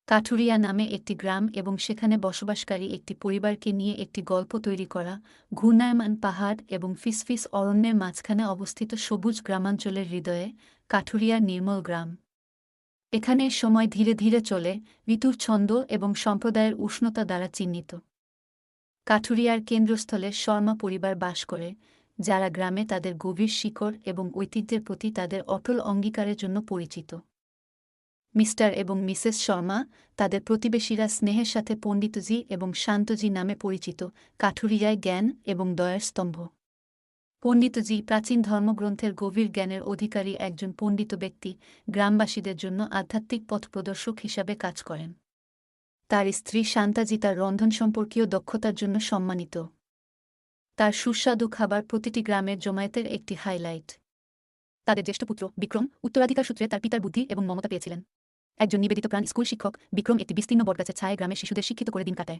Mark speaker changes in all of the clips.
Speaker 1: কাঠুরিয়া নামে একটি গ্রাম এবং সেখানে বসবাসকারী একটি পরিবারকে নিয়ে একটি গল্প তৈরি করা ঘূর্ণায়মান পাহাড় এবং ফিসফিস অরণ্যের মাঝখানে অবস্থিত সবুজ গ্রামাঞ্চলের হৃদয়ে কাঠুরিয়ার নির্মল গ্রাম। এখানে সময় ধীরে ধীরে চলে, ঋতুর ছন্দ এবং সম্প্রদায়ের উষ্ণতা দ্বারা চিহ্নিত। কাঠুরিয়ার কেন্দ্রস্থলে শর্মা পরিবার বাস করে, যারা গ্রামে তাদের গভীর শিকড় এবং ঐতিহ্যের প্রতি তাদের অটল অঙ্গীকারের জন্য পরিচিত। মিস্টার এবং মিসেস শর্মা, তাদের প্রতিবেশীরা স্নেহের সাথে পণ্ডিতজি এবং শান্তজি নামে পরিচিত, কাঠুরিয়ায় জ্ঞান এবং দয়ার স্তম্ভ। পণ্ডিতজি প্রাচীন ধর্মগ্রন্থের গভীর জ্ঞানের অধিকারী একজন পণ্ডিত ব্যক্তি, গ্রামবাসীদের জন্য আধ্যাত্মিক পথপ্রদর্শক হিসাবে কাজ করেন। তার স্ত্রী শান্তাজি তার রন্ধন সম্পর্কীয় দক্ষতার জন্য সম্মানিত। তার সুস্বাদু খাবার প্রতিটি গ্রামের জমায়েতের একটি হাইলাইট। তাদের জ্যেষ্ঠ পুত্র বিক্রম উত্তরাধিকার সূত্রে তার পিতার বুদ্ধি এবং মমতা পেয়েছিলেন। একজন নিবেদিত প্রাণ স্কুল শিক্ষক, বিক্রম একটি বিস্তীর্ণ বটগাছের ছায়ায় গ্রামের শিশুদের শিক্ষিত করে দিন কাটায়।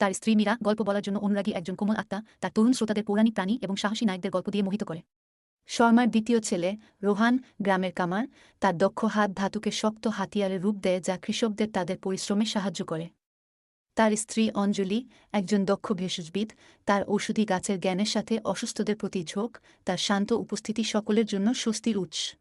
Speaker 1: তার স্ত্রী মীরা গল্প বলার জন্য অনুরাগী একজন কোমল আত্মা, তার তরুণ শ্রোতাদের পৌরাণিক প্রাণী এবং সাহসী নায়কদের গল্প দিয়ে মোহিত করে। শর্মার দ্বিতীয় ছেলে রোহান গ্রামের কামার, তার দক্ষ হাত ধাতুকে শক্ত হাতিয়ারের রূপ দেয় যা কৃষকদের তাদের পরিশ্রমে সাহায্য করে। তার স্ত্রী অঞ্জলি একজন দক্ষ ভেষজবিদ, তার ঔষধি গাছের জ্ঞানের সাথে অসুস্থদের প্রতি ঝোঁক, তার শান্ত উপস্থিতি সকলের জন্য স্বস্তির উৎস।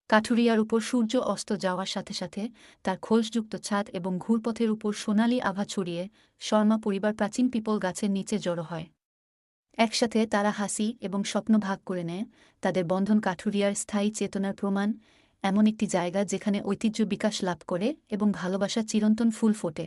Speaker 1: কাঠুরিয়ার উপর সূর্য অস্ত যাওয়ার সাথে সাথে তার খোলসযুক্ত ছাদ এবং ঘুরপথের উপর সোনালি আভা ছড়িয়ে শর্মা পরিবার প্রাচীন পিপল গাছের নিচে জড়ো হয়। একসাথে তারা হাসি এবং স্বপ্ন ভাগ করে নেয়, তাদের বন্ধন কাঠুরিয়ার স্থায়ী চেতনার প্রমাণ, এমন একটি জায়গা যেখানে ঐতিহ্য বিকাশ লাভ করে এবং ভালোবাসা চিরন্তন ফুল ফোটে।